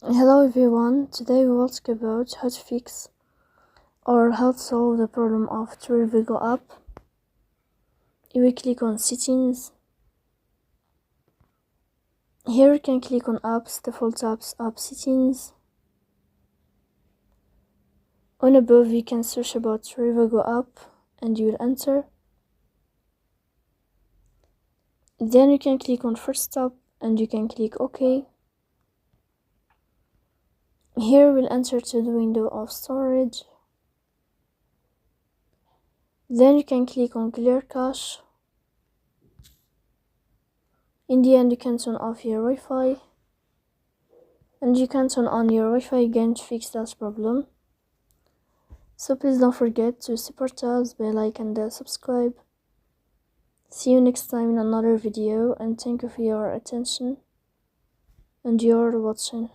Hello everyone, today we will talk about how to fix or how to solve the problem of Trivago app. You will click on settings. Here you can click on apps, default apps, app settings. On above you can search about Trivago app and you will enter. Then you can click on first step and you can click OK. Here we'll enter to the window of storage. Then you can click on clear cache. In the end you can turn off your Wi-Fi and you can turn on your Wi-Fi again to fix that problem. So please don't forget to support us by like and subscribe. See you next time in another video and thank you for your attention and your watching.